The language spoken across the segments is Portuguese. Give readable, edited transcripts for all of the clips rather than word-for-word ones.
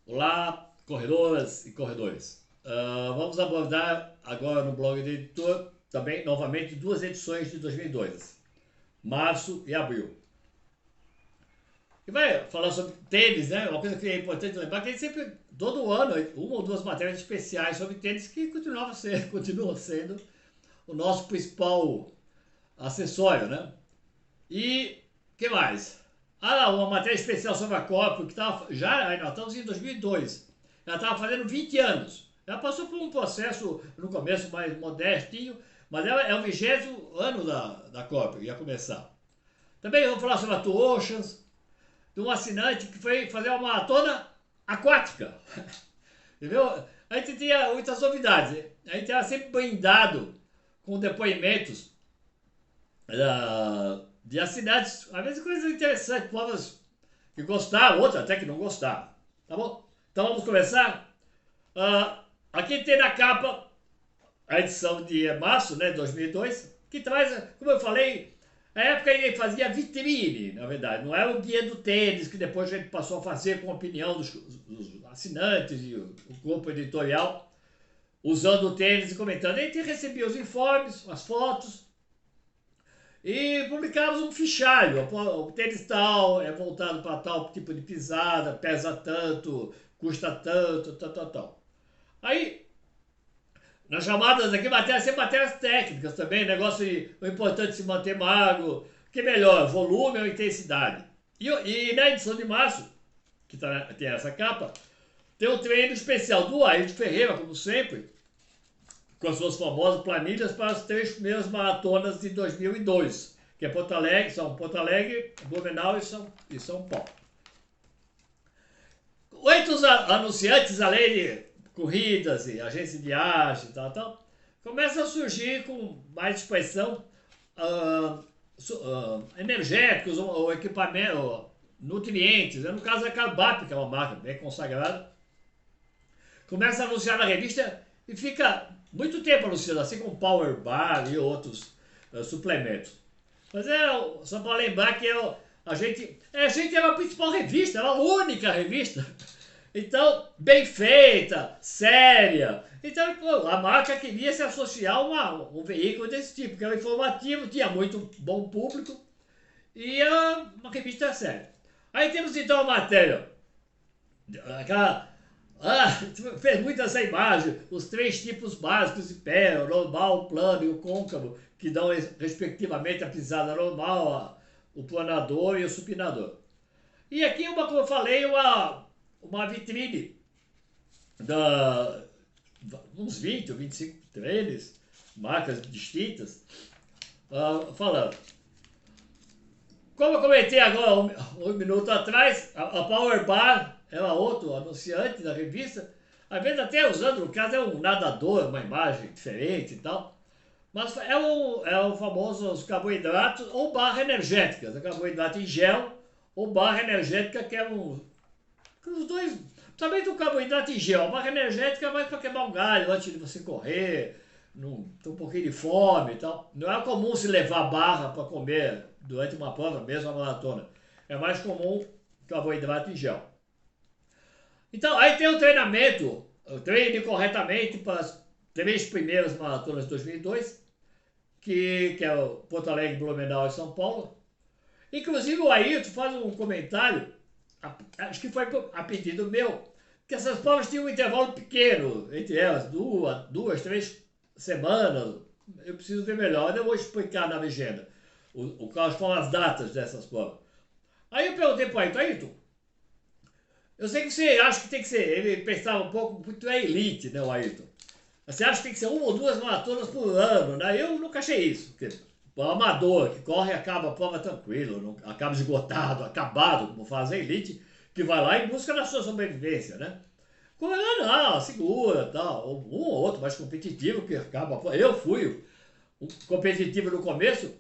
Olá, corredoras e corredores. Vamos abordar agora no blog do editor também, novamente, duas edições de 2002, março e abril. E vai falar sobre tênis, né? Uma coisa que é importante lembrar que a gente sempre, todo ano, uma ou duas matérias especiais sobre tênis que continuam sendo o nosso principal acessório, né? E que mais? Uma matéria especial sobre a Copa, que estava já, nós estamos em 2002. Ela estava fazendo 20 anos. Ela passou por um processo no começo mais modestinho, mas ela é o 20º ano da Copa, ia começar. Também vamos falar sobre a Two Oceans, de um assinante que foi fazer uma maratona aquática. Entendeu? A gente tinha muitas novidades. A gente era sempre brindado com depoimentos de assinantes, às vezes coisas interessantes, povos que gostaram, outros até que não gostaram. Tá bom? Então vamos começar. Aqui tem na capa a edição de março, né, 2002, que traz, como eu falei, a época ele fazia vitrine, na verdade, não era o guia do tênis, que depois a gente passou a fazer com a opinião dos assinantes e o grupo editorial, usando o tênis e comentando. A gente recebia os informes, as fotos, e publicávamos um fichário. O tênis tal é voltado para tal tipo de pisada, pesa tanto, custa tanto, tal, tal, tal. Aí, nas chamadas aqui, sempre matérias técnicas também, negócio de o importante é se manter magro, o que é melhor, volume ou intensidade. E na edição de março, que tem essa capa, tem um treino especial do Ayrton Ferreira, como sempre, com as suas famosas planilhas para as 3 primeiras maratonas de 2002, que é Porto Alegre, Blumenau e São Paulo. Entre os anunciantes, além de corridas e agência de viagem e tal, começa a surgir com mais expressão energéticos ou equipamento, nutrientes. No caso da Carbap, que é uma marca bem consagrada, começa a anunciar na revista e fica muito tempo anunciando, assim como Power Bar e outros suplementos. Mas só para lembrar que a gente era a principal revista, era a única revista. Então, bem feita, séria. Então, pô, a marca queria se associar a um veículo desse tipo, que era informativo, tinha muito bom público e era uma revista séria. Aí temos então a matéria, aquela fez muito essa imagem, os 3 tipos básicos de pé, o normal, o plano e o côncavo, que dão respectivamente a pisada normal, o planador e o supinador. E aqui, como eu falei, uma vitrine da uns 20 ou 25 tênis, marcas distintas, falando. Como eu comentei agora um minuto atrás, a Power Bar era outro anunciante da revista, às vezes até usando, no caso, é um nadador, uma imagem diferente e tal. Mas é o famoso os carboidratos ou barra energéticas, carboidrato em gel ou barra energética, que é os dois, principalmente o carboidrato em gel. A barra energética é mais para queimar um galho antes de você correr, ter um pouquinho de fome e tal. Não é comum se levar barra para comer durante uma prova, mesmo a maratona. É mais comum carboidrato em gel. Então, aí tem o treinamento, treine corretamente para as 3 primeiras maratonas de 2002, que é o Porto Alegre, Blumenau e São Paulo. Inclusive o Ayrton faz um comentário, acho que foi a pedido meu, que essas provas tinham um intervalo pequeno entre elas, 2, 3 semanas. Eu preciso ver melhor, eu vou explicar na legenda quais foram as datas dessas provas. Aí eu perguntei para o Ayrton, eu sei que você acha que tem que ser, ele pensava um pouco, muito é elite, né, o Ayrton? Você acha que tem que ser 1 ou 2 maratonas por ano, né? Eu nunca achei isso. Porque o amador que corre acaba a prova tranquilo, não, acaba esgotado, acabado, como faz a elite, que vai lá e busca na sua sobrevivência, né? Corredor não, segura, tal. Um ou outro mais competitivo que acaba. Eu fui um competitivo no começo.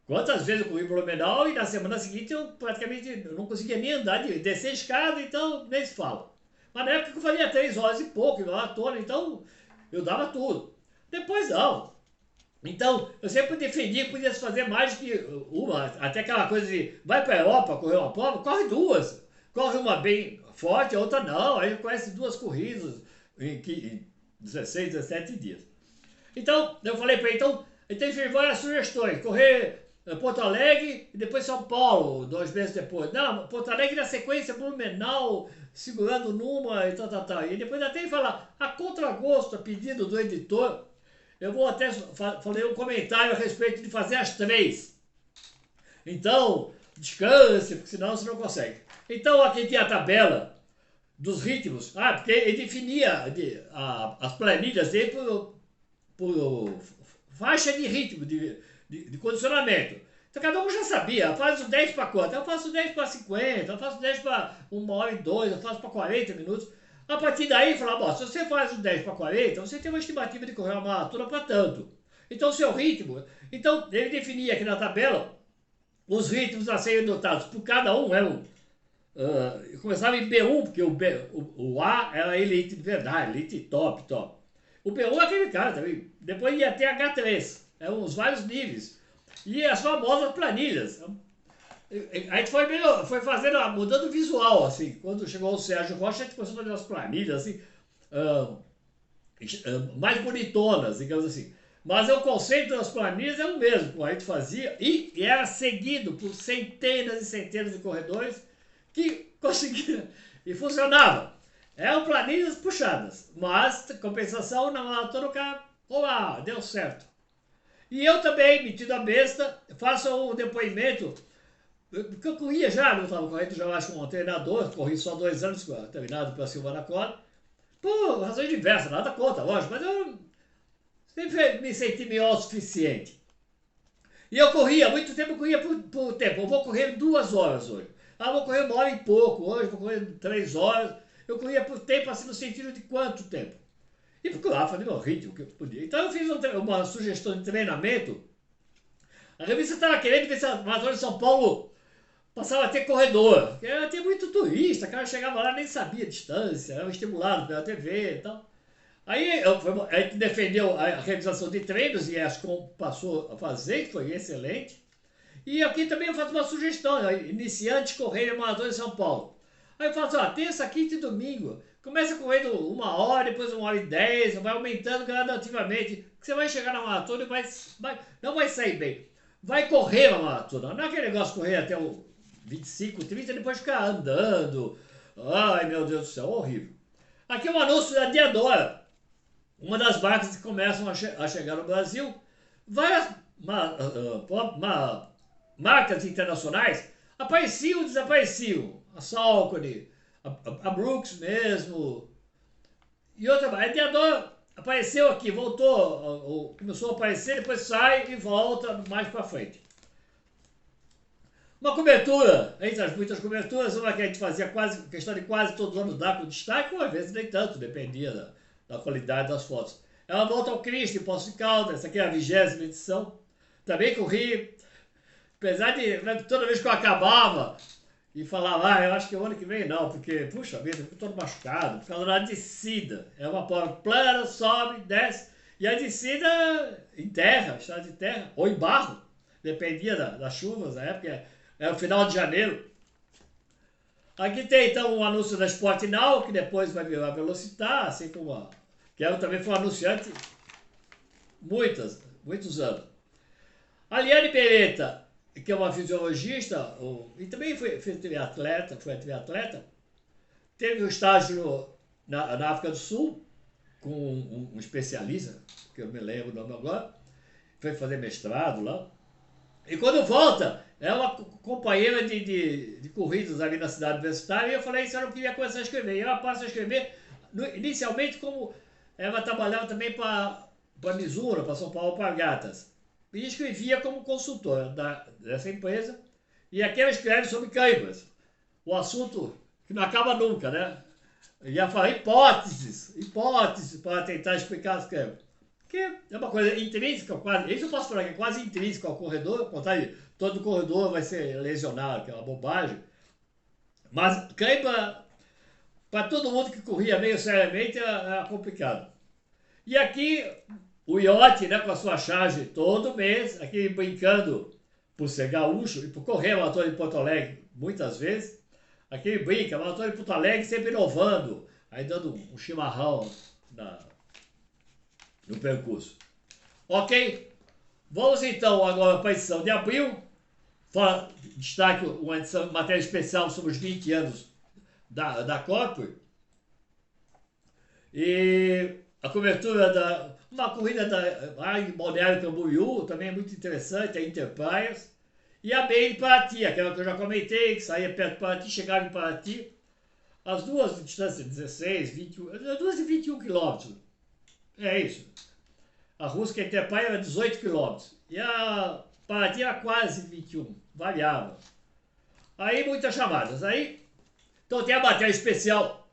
Quantas vezes eu corri Blumenau e na semana seguinte eu praticamente não conseguia nem andar, descer a escada, então nem se fala. Mas na época eu fazia 3 horas e pouco, maratona, então eu dava tudo. Depois não. Então, eu sempre defendi que podia fazer mais que uma, até aquela coisa de vai para a Europa correr uma prova, corre 2. corre uma bem forte, a outra não. Aí conhece 2 corridas em 16, 17 dias. Então, eu falei para ele, então, ele teve várias sugestões. Correr Porto Alegre e depois São Paulo, 2 meses depois. Não, Porto Alegre na sequência, Blumenau, segurando numa e tal. E depois até ele fala, a contragosto, a pedido do editor, eu vou até fazer um comentário a respeito de fazer as 3. Então, descanse, porque senão você não consegue. Então, aqui tem a tabela dos ritmos. Porque ele definia as planilhas dele por faixa de ritmo, de condicionamento. Então cada um já sabia, eu faço 10 para quanto? Eu faço 10 para 50, eu faço 10 para 1h02, eu faço para 40 minutos. A partir daí, falava, se você faz o 10 para 40, você tem uma estimativa de correr uma maratona para tanto. Então o seu ritmo, então ele definia aqui na tabela os ritmos a serem adotados por cada um, começava em B1, porque o A era elite de verdade, elite top. O B1 é aquele cara também. Depois ia até H3. Os vários níveis. E as famosas planilhas. A gente foi fazendo, mudando o visual, assim. Quando chegou o Sérgio Rocha, a gente começou a fazer umas planilhas, assim, mais bonitonas, digamos assim. Mas o conceito das planilhas é o mesmo. A gente fazia e era seguido por centenas e centenas de corredores que conseguiram. E funcionava. Eram planilhas puxadas, mas compensação na maratona o cara, olá, deu certo. E eu também, metido a besta, faço um depoimento, porque eu corria já, não estava correndo já acho como um treinador, corri só 2 anos, terminado pela Silvana Cola, por razões diversas, nada contra, lógico, mas eu sempre me senti meio autossuficiente. E eu corria, muito tempo eu corria por tempo, eu vou correr 2 horas hoje. Vou correr 1h e pouco hoje, vou correr 3 horas. Eu corria por tempo, assim, no sentido de quanto tempo. E procurava fazer meu ritmo que eu podia. Então eu fiz uma sugestão de treinamento. A revista estava querendo ver se a Maratona de São Paulo passava a ter corredor. Porque tinha muito turista, o cara chegava lá nem sabia a distância, era estimulado pela TV e tal. Aí a gente defendeu a realização de treinos e a Ascom passou a fazer, que foi excelente. E aqui também eu faço uma sugestão, iniciantes correrem a Maratona de São Paulo. Aí eu faço, terça, quinta e domingo. Começa correndo 1 hora, depois 1h10, vai aumentando gradativamente. Você vai chegar na maratona e não vai sair bem. Vai correr a maratona. Não é aquele negócio de correr até o 25, 30 e depois ficar andando. Ai, meu Deus do céu, horrível. Aqui é um anúncio da Diadora. Uma das marcas que começam a chegar no Brasil. Várias marcas internacionais apareciam e desapareciam. A Saucony, a Brooks mesmo, e outra, a Diadora apareceu aqui, voltou, começou a aparecer, depois sai e volta mais para frente. Uma cobertura, entre as muitas coberturas, uma que a gente fazia questão de quase todos os anos dar com destaque, ou às vezes nem tanto, dependia da qualidade das fotos. É uma volta ao Cristo, em Poços de Caldas, essa aqui é a 20ª edição, também corri, apesar de toda vez que eu acabava, e falava, eu acho que o ano que vem não, porque, puxa vida, eu fico todo machucado, por causa da descida. É uma prova plana, sobe, desce, e a descida em terra, estrada de terra, ou em barro, dependia das chuvas, na época, é o final de janeiro. Aqui tem então um anúncio da Sport Now, que depois vai virar Velocitar, assim como que ela também foi anunciante muitos anos. A Liane Peretta, que é uma fisiologista, e também foi atleta, teve um estágio na África do Sul, com um especialista, que eu me lembro o nome agora, foi fazer mestrado lá. E quando volta, é uma companheira de corridas ali na cidade universitária, e eu falei, se eu não queria começar a escrever. E ela passa a escrever, inicialmente, como ela trabalhava também para Mizuno, para São Paulo, para Gatas. E escrevia como consultora dessa empresa, e aqui ela escreve sobre câimbras, o assunto que não acaba nunca, né? Ia falar hipóteses para tentar explicar as câimbras. Que é uma coisa intrínseca, quase, isso eu posso falar que é quase intrínseca ao corredor, todo corredor vai ser lesionado, que é uma bobagem, mas câimbra, para todo mundo que corria meio seriamente, era complicado. E aqui, o iote, né, com a sua charge todo mês, aqui brincando por ser gaúcho e por correr a maratona de Porto Alegre muitas vezes, Aqui ele brinca, mas eu estou em Porto Alegre sempre inovando, aí dando um chimarrão no percurso. Ok? Vamos então agora para a edição de abril. Destaque uma edição, matéria especial sobre os 20 anos da COP. E a cobertura uma corrida em Balneário Camboriú, também é muito interessante, a Interpraias. E a BR de Paraty, aquela que eu já comentei, que saía perto de Paraty, chegava em Paraty. As duas de distância, 16, 21, as duas de 21 quilômetros. É isso. A Rússia Interpraia era 18 quilômetros. E a Paraty era quase 21, variava. Aí muitas chamadas. Aí, então tem a matéria especial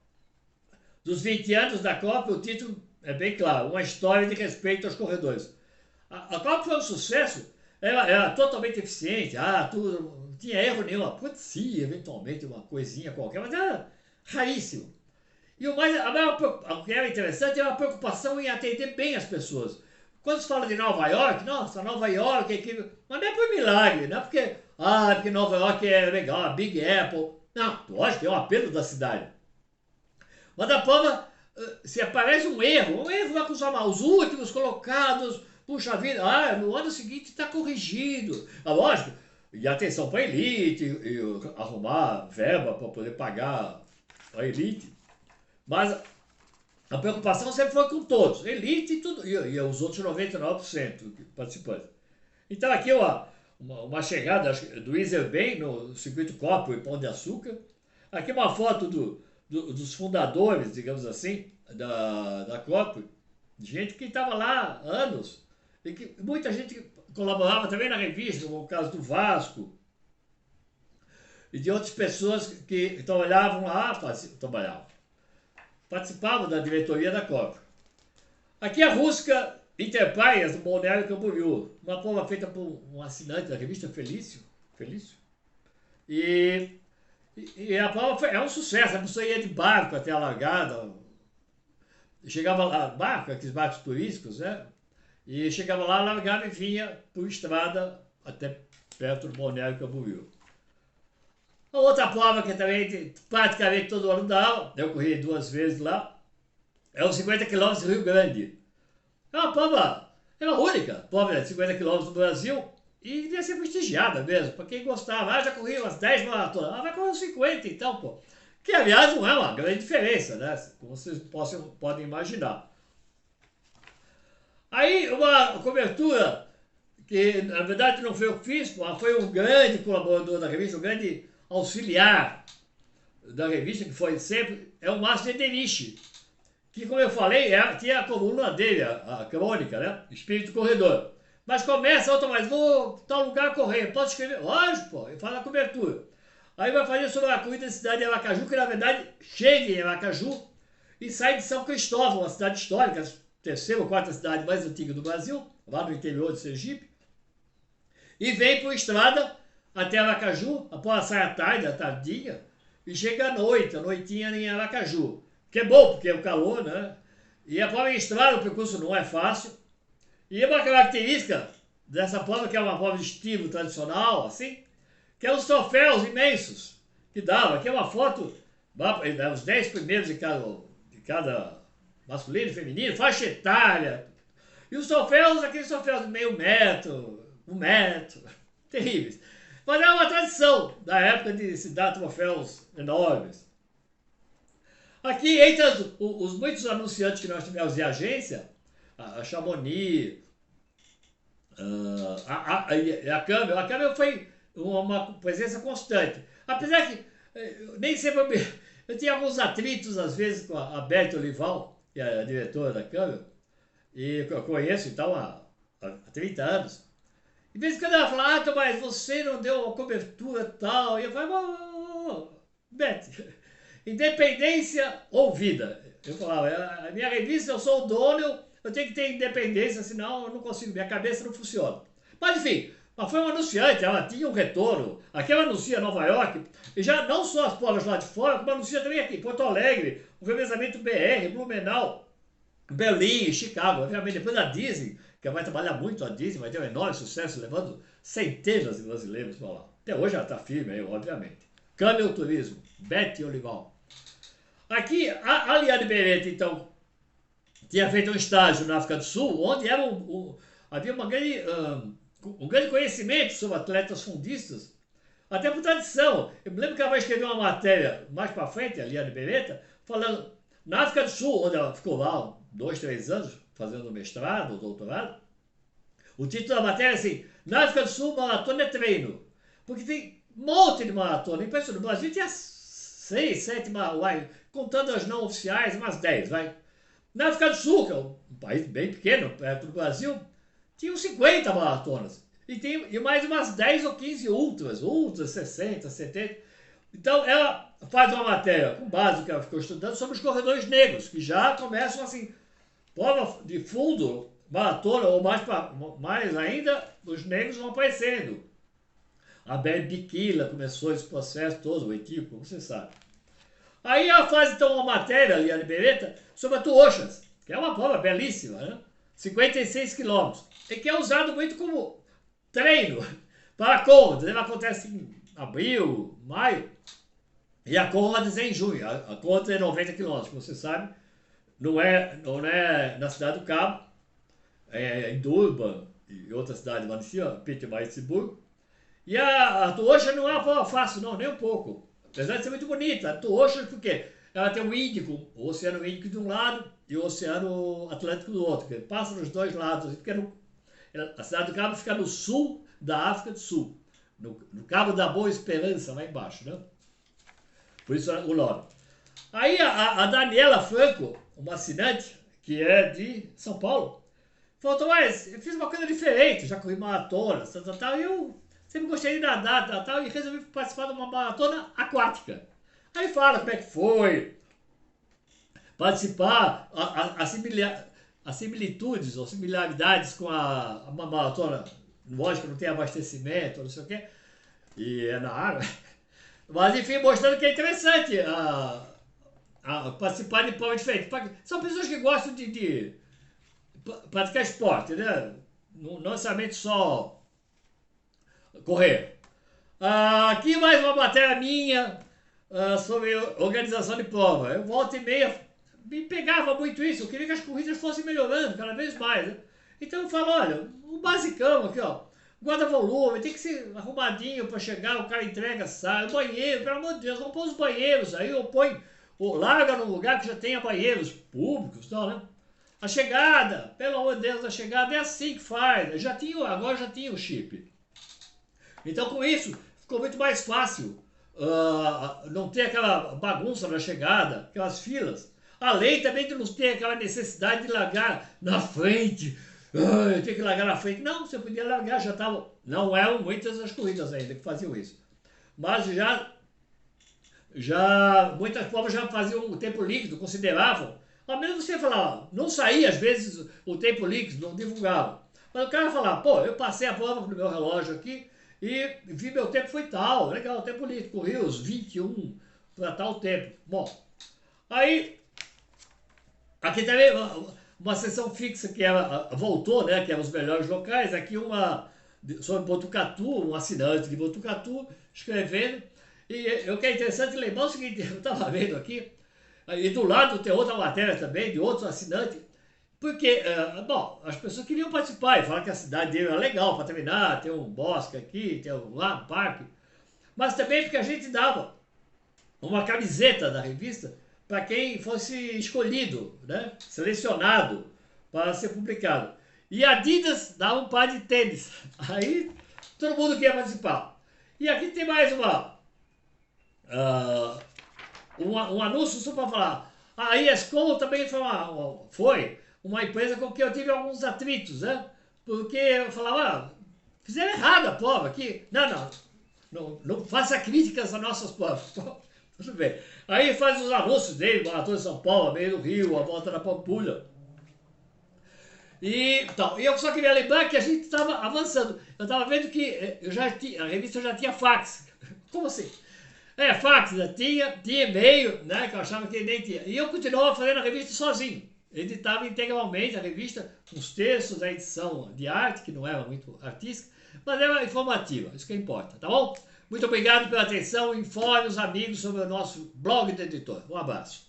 dos 20 anos da Copa, o título é bem claro, uma história de respeito aos corredores. A Copa foi um sucesso, era totalmente eficiente, tudo, não tinha erro nenhum, acontecia eventualmente uma coisinha qualquer, mas era raríssimo. E o que era interessante era a preocupação em atender bem as pessoas. Quando se fala de Nova York, nossa, Nova York, mas não é por milagre, não é porque Nova York é legal, a Big Apple. Não, lógico, é um apelo da cidade. Mas da prova, se aparece um erro vai acusar mal. Os últimos colocados, puxa vida, no ano seguinte está corrigido. Lógico, e atenção para a elite, e arrumar verba para poder pagar a elite. Mas a preocupação sempre foi com todos, elite e tudo, e os outros 99% participantes. Então aqui uma chegada do Iserben no circuito Copa e Pão de Açúcar. Aqui uma foto dos fundadores, digamos assim, da Copa, gente que estava lá há anos, e que muita gente colaborava também na revista, como o caso do Vasco, e de outras pessoas que trabalhavam lá, participavam da diretoria da Copa. Aqui a Rússia Interpraias, do Balneário Camboriú, uma prova feita por um assinante da revista Felício. E a prova é um sucesso, a pessoa ia de barco até a largada, chegava lá, aqueles barcos turísticos, né? E chegava lá, largava e vinha por estrada até perto do Balneário Camboriú. A outra prova que também praticamente todo ano dá, eu corri 2 vezes lá, é os 50 km do Rio Grande. É uma prova, é uma única prova de 50 km do Brasil e devia ser prestigiada mesmo, para quem gostava. Já corri umas 10 maratonas, vai correr uns 50 então, pô. Que aliás não é uma grande diferença, né? Como vocês podem imaginar. Aí uma cobertura que na verdade não foi eu que fiz, mas foi um grande colaborador da revista, um grande auxiliar da revista, que foi sempre, é o Márcio Ederich, que, como eu falei, tinha a coluna dele, a crônica, né? Espírito Corredor. Mas começa, mas vou tal lugar correr, posso escrever? Lógico, pô, ele faz a cobertura. Aí vai fazer sobre a corrida da cidade de Aracaju, que na verdade chega em Aracaju e sai de São Cristóvão, uma cidade histórica, a terceira ou quarta cidade mais antiga do Brasil, lá no interior de Sergipe, e vem por estrada até Aracaju, após sai à tarde, à tardinha, e chega à noite, a noitinha em Aracaju. Que é bom, porque é o calor, né? E a prova em estrada, o percurso não é fácil. E uma característica dessa prova, que é uma prova de estilo tradicional, assim, que é os troféus imensos que dava. Aqui é uma foto, os 10 primeiros de cada masculino e feminino, faixa etária. E os troféus, aqueles troféus de meio metro, 1 metro, terríveis. Mas é uma tradição da época de se dar troféus enormes. Aqui, entre os muitos anunciantes que nós tivemos de agência, a Chamonix, a Câmara foi uma presença constante. Apesar que nem sempre eu tinha alguns atritos, às vezes, com a Berta Olival, que é a diretora da Câmara, e que eu conheço então há 30 anos. De vez em quando ela fala, mas você não deu uma cobertura tal. E eu falo, Beth, independência ou vida. Eu falava, a minha revista, eu sou o dono, eu tenho que ter independência, senão eu não consigo, minha cabeça não funciona. Mas enfim, foi um anunciante, ela tinha um retorno. Aqui ela anuncia Nova York, e já não só as provas lá de fora, como anuncia também aqui, Porto Alegre, o revezamento BR, Blumenau, Berlim, Chicago, obviamente, depois da Disney, que vai trabalhar muito a Disney, vai ter um enorme sucesso, levando centenas de brasileiros para lá. Até hoje ela está firme aí, obviamente. Camel Turismo, Bete Olival. Aqui, a Liane Beretta, então, tinha feito um estágio na África do Sul, onde era havia um grande conhecimento sobre atletas fundistas, até por tradição. Eu me lembro que ela vai escrever uma matéria mais para frente, a Liane Beretta, falando na África do Sul, onde ela ficou lá 2, 3 anos, fazendo mestrado ou doutorado. O título da matéria é assim: na África do Sul, maratona é treino. Porque tem um monte de maratona. Impressionante. No Brasil tinha 6, 7 maratonas, contando as não oficiais, umas 10, vai. Na África do Sul, que é um país bem pequeno, perto do Brasil, tinham 50 maratonas. E mais umas 10 ou 15 ultras 60, 70. Então ela faz uma matéria com base no que ela ficou estudando sobre os corredores negros, que já começam assim, prova de fundo, maratona, ou mais ainda, os negros vão aparecendo. A Bebe Bikila começou esse processo todo, o etíope, você sabe. Aí ela faz então uma matéria, ali, a Beretta, sobre a Tuochas, que é uma prova belíssima, né? 56 quilômetros, e que é usado muito como treino para a corrida. Ela acontece em abril, maio, e a corrida é em junho. A corrida é 90 quilômetros, como você sabe, não é na cidade do Cabo, é em Durban e outras cidades lá de cima, Pietermaritzburg. E a Tuochas não é uma prova fácil, não, nem um pouco. Apesar de ser muito bonita, a Tuochas, porque ela tem o Índico, o Oceano Índico de um lado e o Oceano Atlântico do outro, que passa nos dois lados, porque a cidade do Cabo fica no sul da África do Sul, no Cabo da Boa Esperança, lá embaixo, né? Por isso o nome. Aí a Daniela Franco, uma assinante, que é de São Paulo, falou: Tomás, eu fiz uma coisa diferente, já corri maratona, tal, e eu sempre gostei de nadar, tal, e resolvi participar de uma maratona aquática. Aí fala como é que foi participar, as similitudes ou similaridades com uma maratona. Lógico, não tem abastecimento, não sei o quê, e é na água. Mas enfim, mostrando que é interessante participar de prova diferente. São pessoas que gostam de praticar esporte, né? Não necessariamente só correr. Aqui mais uma matéria minha sobre organização de prova. Eu volta e meia me pegava muito isso. Eu queria que as corridas fossem melhorando cada vez mais, né? Então eu falo: olha, o basicão aqui, ó. Guarda-volume, tem que ser arrumadinho para chegar, o cara entrega, sai. O banheiro, pelo amor de Deus, não põe os banheiros aí, ou larga num lugar que já tenha banheiros públicos, não, né? A chegada, pelo amor de Deus, a chegada é assim que faz. Agora já tinha o chip. Então com isso ficou muito mais fácil não ter aquela bagunça na chegada, aquelas filas. Além também de não ter aquela necessidade de largar na frente. Eu tinha que largar na frente. Não, você podia largar, já estava. Não eram muitas as corridas ainda que faziam isso. Mas já muitas provas já faziam o tempo líquido, consideravam. Ao menos você falava, não saía às vezes o tempo líquido, não divulgava. Mas o cara falava: pô, eu passei a prova no meu relógio aqui e vi meu tempo foi tal, legal, o tempo líquido, corri os 21 para tal tempo. Bom, aí aqui também uma sessão fixa que ela voltou, né, que eram os melhores locais. Aqui uma sobre Botucatu, um assinante de Botucatu escrevendo. E o que é interessante lembrar o seguinte: eu estava vendo aqui, e do lado tem outra matéria também de outros assinantes, porque, bom, as pessoas queriam participar e falar que a cidade dele era legal para terminar, tem um bosque aqui, tem lá um parque, mas também porque a gente dava uma camiseta da revista para quem fosse escolhido, né, selecionado para ser publicado. E a Adidas dava um par de tênis. Aí todo mundo queria participar. E aqui tem mais um anúncio só para falar. A ESCOM também foi uma empresa com quem eu tive alguns atritos, né? Porque eu falava: fizeram errado a prova aqui. Não faça críticas às nossas provas. Tudo bem. Aí faz os anúncios dele, Maratona de São Paulo, a meio do Rio, a volta da Pampulha. E eu só queria lembrar que a gente estava avançando. Eu estava vendo que a revista já tinha fax. Como assim? Fax, né? Tinha e-mail, né? Que eu achava que nem tinha. E eu continuava fazendo a revista sozinho. Editava integralmente a revista, uns textos, a edição de arte, que não era muito artística, mas era informativa, isso que importa, tá bom? Muito obrigado pela atenção. Informe os amigos sobre o nosso blog do editor. Um abraço.